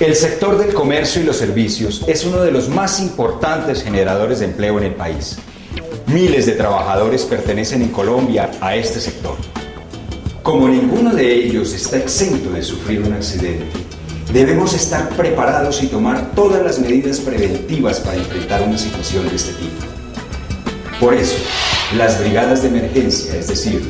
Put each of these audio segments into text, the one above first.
El sector del comercio y los servicios es uno de los más importantes generadores de empleo en el país. Miles de trabajadores pertenecen en Colombia a este sector. Como ninguno de ellos está exento de sufrir un accidente, debemos estar preparados y tomar todas las medidas preventivas para enfrentar una situación de este tipo. Por eso, las brigadas de emergencia, es decir,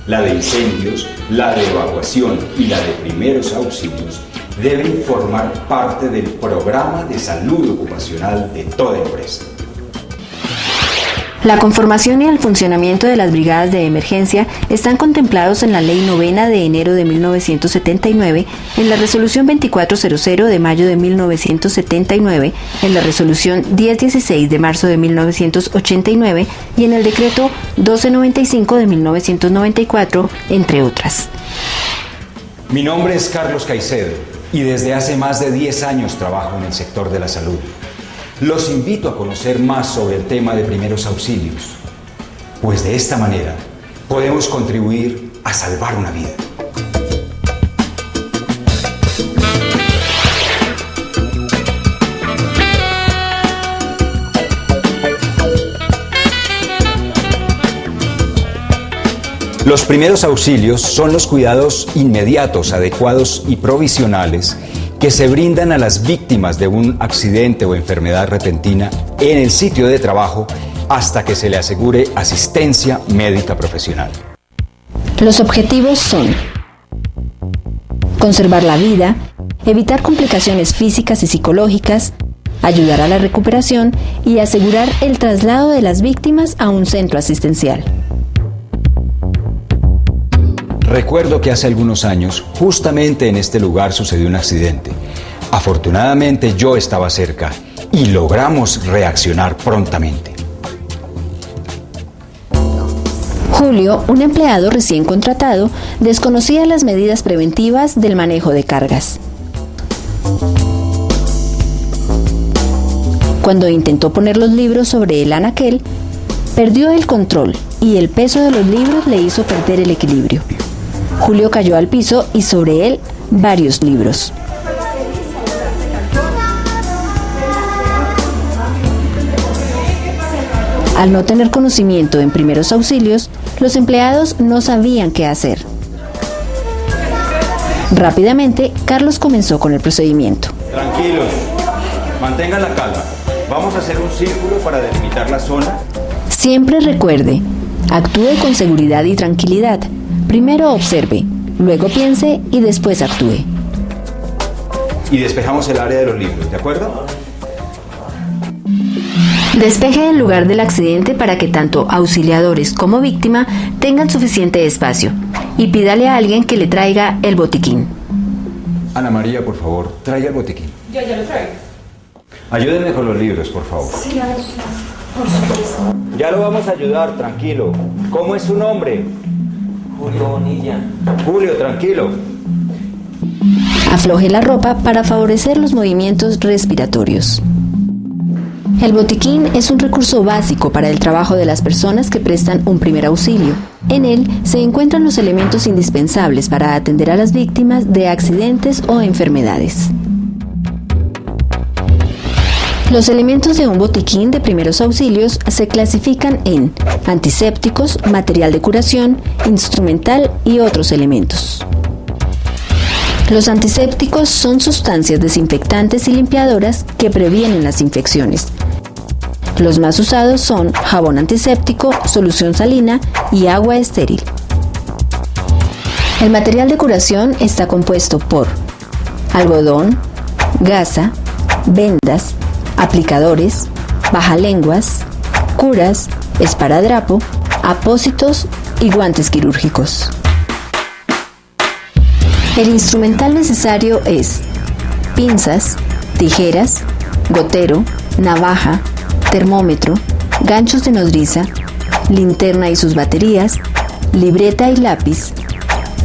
la de incendios, la de evacuación y la de primeros auxilios, deben formar parte del programa de salud ocupacional de toda empresa. La conformación y el funcionamiento de las brigadas de emergencia están contemplados en la Ley 9 de enero de 1979, en la Resolución 2400 de mayo de 1979, en la Resolución 1016 de marzo de 1989 y en el Decreto 1295 de 1994, entre otras. Mi nombre es Carlos Caicedo y desde hace más de 10 años trabajo en el sector de la salud. Los invito a conocer más sobre el tema de primeros auxilios, pues de esta manera podemos contribuir a salvar una vida. Los primeros auxilios son los cuidados inmediatos, adecuados y provisionales que se brindan a las víctimas de un accidente o enfermedad repentina en el sitio de trabajo hasta que se le asegure asistencia médica profesional. Los objetivos son conservar la vida, evitar complicaciones físicas y psicológicas, ayudar a la recuperación y asegurar el traslado de las víctimas a un centro asistencial. Recuerdo que hace algunos años, justamente en este lugar sucedió un accidente. Afortunadamente yo estaba cerca y logramos reaccionar prontamente. Julio, un empleado recién contratado, desconocía las medidas preventivas del manejo de cargas. Cuando intentó poner los libros sobre el anaquel, perdió el control y el peso de los libros le hizo perder el equilibrio. Julio cayó al piso y sobre él varios libros. Al no tener conocimiento en primeros auxilios, los empleados no sabían qué hacer. Rápidamente, Carlos comenzó con el procedimiento. Tranquilos, mantengan la calma. Vamos a hacer un círculo para delimitar la zona. Siempre recuerde, actúe con seguridad y tranquilidad. Primero observe, luego piense y después actúe. Y despejamos el área de los libros, ¿de acuerdo? Despeje el lugar del accidente para que tanto auxiliadores como víctima tengan suficiente espacio y pídale a alguien que le traiga el botiquín. Ana María, por favor, traiga el botiquín. Yo ya lo traigo. Ayúdenme con los libros, por favor. Sí, por supuesto. Ya lo vamos a ayudar, tranquilo. ¿Cómo es su nombre? Julio Bonilla. Julio, tranquilo. Afloje la ropa para favorecer los movimientos respiratorios. El botiquín es un recurso básico para el trabajo de las personas que prestan un primer auxilio. En él se encuentran los elementos indispensables para atender a las víctimas de accidentes o enfermedades. Los elementos de un botiquín de primeros auxilios se clasifican en antisépticos, material de curación, instrumental y otros elementos. Los antisépticos son sustancias desinfectantes y limpiadoras que previenen las infecciones. Los más usados son jabón antiséptico, solución salina y agua estéril. El material de curación está compuesto por algodón, gasa, vendas, aplicadores, bajalenguas, curas, esparadrapo, apósitos y guantes quirúrgicos. El instrumental necesario es pinzas, tijeras, gotero, navaja, termómetro, ganchos de nodriza, linterna y sus baterías, libreta y lápiz,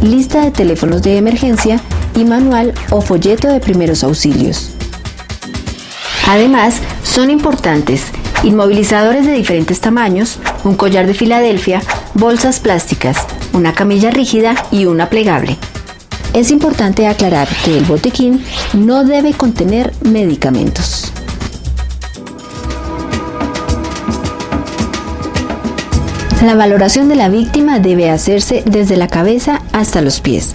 lista de teléfonos de emergencia y manual o folleto de primeros auxilios. Además, son importantes inmovilizadores de diferentes tamaños, un collar de Filadelfia, bolsas plásticas, una camilla rígida y una plegable. Es importante aclarar que el botiquín no debe contener medicamentos. La valoración de la víctima debe hacerse desde la cabeza hasta los pies.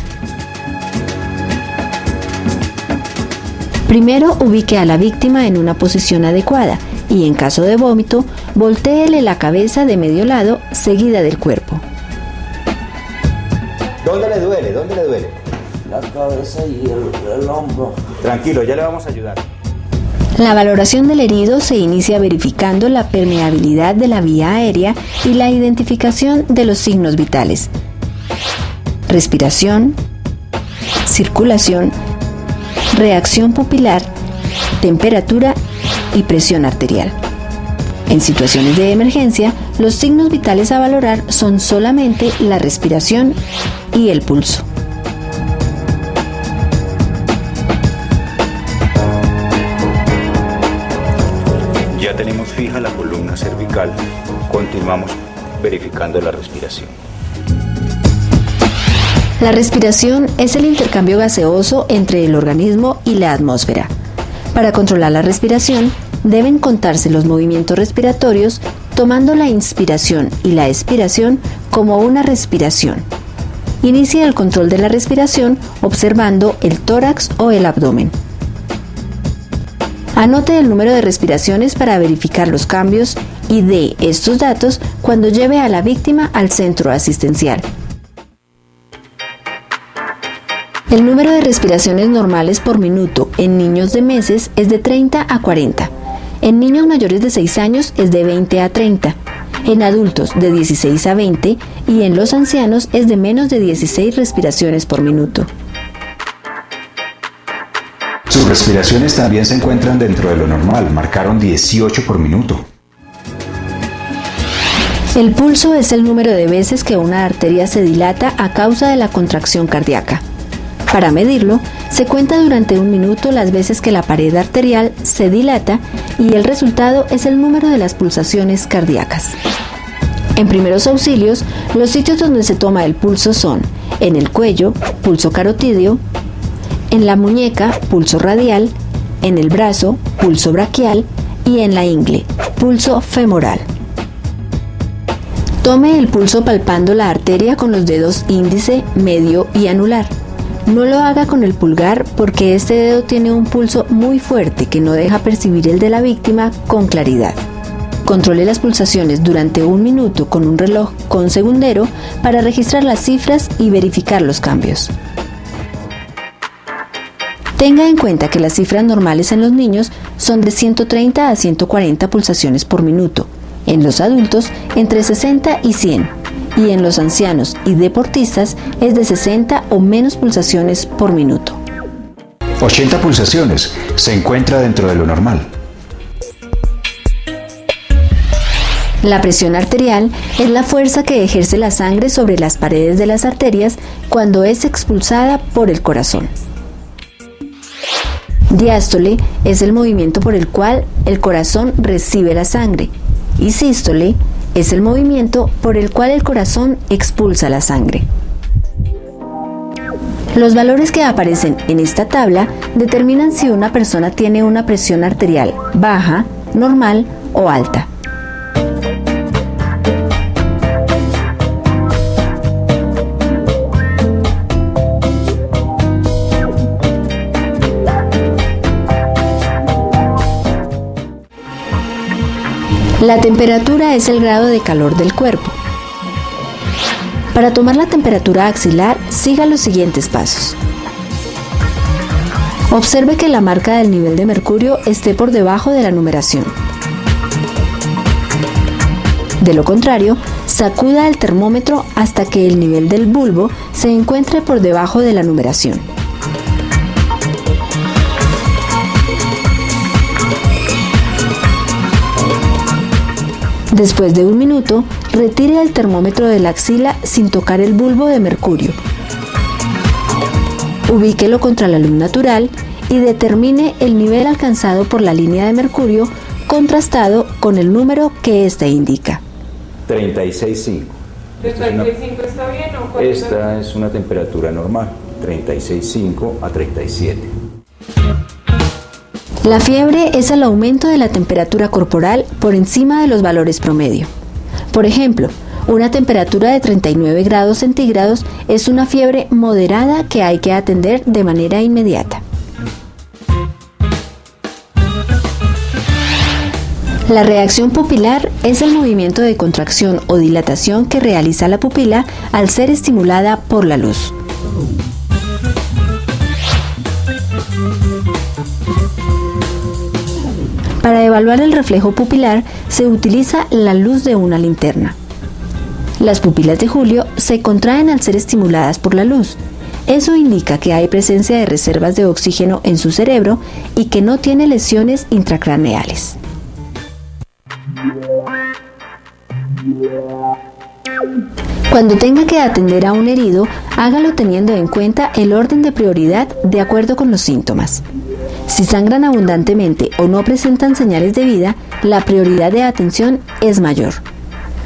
Primero, ubique a la víctima en una posición adecuada y, en caso de vómito, voltéele la cabeza de medio lado seguida del cuerpo. ¿Dónde le duele? ¿Dónde le duele? La cabeza y el hombro. Tranquilo, ya le vamos a ayudar. La valoración del herido se inicia verificando la permeabilidad de la vía aérea y la identificación de los signos vitales: respiración, circulación, reacción pupilar, temperatura y presión arterial. En situaciones de emergencia, los signos vitales a valorar son solamente la respiración y el pulso. Ya tenemos fija la columna cervical. Continuamos verificando la respiración. La respiración es el intercambio gaseoso entre el organismo y la atmósfera. Para controlar la respiración, deben contarse los movimientos respiratorios, tomando la inspiración y la expiración como una respiración. Inicie el control de la respiración observando el tórax o el abdomen. Anote el número de respiraciones para verificar los cambios y dé estos datos cuando lleve a la víctima al centro asistencial. El número de respiraciones normales por minuto en niños de meses es de 30 a 40. En niños mayores de 6 años es de 20 a 30. En adultos de 16 a 20 y en los ancianos es de menos de 16 respiraciones por minuto. Sus respiraciones también se encuentran dentro de lo normal, marcaron 18 por minuto. El pulso es el número de veces que una arteria se dilata a causa de la contracción cardíaca. Para medirlo, se cuenta durante un minuto las veces que la pared arterial se dilata y el resultado es el número de las pulsaciones cardíacas. En primeros auxilios, los sitios donde se toma el pulso son en el cuello, pulso carotídeo; en la muñeca, pulso radial; en el brazo, pulso braquial; y en la ingle, pulso femoral. Tome el pulso palpando la arteria con los dedos índice, medio y anular. No lo haga con el pulgar porque este dedo tiene un pulso muy fuerte que no deja percibir el de la víctima con claridad. Controle las pulsaciones durante un minuto con un reloj con segundero para registrar las cifras y verificar los cambios. Tenga en cuenta que las cifras normales en los niños son de 130 a 140 pulsaciones por minuto, en los adultos entre 60 y 100. Y en los ancianos y deportistas es de 60 o menos pulsaciones por minuto. 80 pulsaciones, se encuentra dentro de lo normal. La presión arterial es la fuerza que ejerce la sangre sobre las paredes de las arterias cuando es expulsada por el corazón. Diástole es el movimiento por el cual el corazón recibe la sangre y sístole es el movimiento por el cual el corazón expulsa la sangre. Los valores que aparecen en esta tabla determinan si una persona tiene una presión arterial baja, normal o alta. La temperatura es el grado de calor del cuerpo. Para tomar la temperatura axilar, siga los siguientes pasos. Observe que la marca del nivel de mercurio esté por debajo de la numeración. De lo contrario, sacuda el termómetro hasta que el nivel del bulbo se encuentre por debajo de la numeración. Después de un minuto, retire el termómetro de la axila sin tocar el bulbo de mercurio. Ubíquelo contra la luz natural y determine el nivel alcanzado por la línea de mercurio contrastado con el número que ésta indica. 36,5. ¿De 35 está bien o cuál Esta es una temperatura normal. 36.5 a 37. La fiebre es el aumento de la temperatura corporal por encima de los valores promedio. Por ejemplo, una temperatura de 39 grados centígrados es una fiebre moderada que hay que atender de manera inmediata. La reacción pupilar es el movimiento de contracción o dilatación que realiza la pupila al ser estimulada por la luz. Para evaluar el reflejo pupilar se utiliza la luz de una linterna. Las pupilas de Julio se contraen al ser estimuladas por la luz. Eso indica que hay presencia de reservas de oxígeno en su cerebro y que no tiene lesiones intracraneales. Cuando tenga que atender a un herido, hágalo teniendo en cuenta el orden de prioridad de acuerdo con los síntomas. Si sangran abundantemente o no presentan señales de vida, la prioridad de atención es mayor.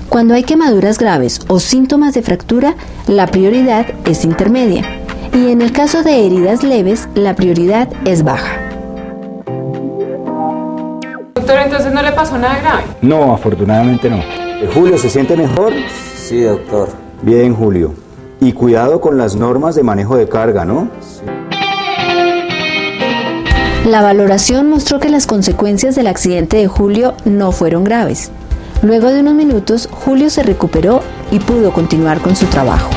Cuando hay quemaduras graves o síntomas de fractura, la prioridad es intermedia. Y en el caso de heridas leves, la prioridad es baja. Doctor, entonces no le pasó nada grave. No, afortunadamente no. Julio, ¿se siente mejor? Sí, doctor. Bien, Julio. Y cuidado con las normas de manejo de carga, ¿no? La valoración mostró que las consecuencias del accidente de Julio no fueron graves. Luego de unos minutos, Julio se recuperó y pudo continuar con su trabajo.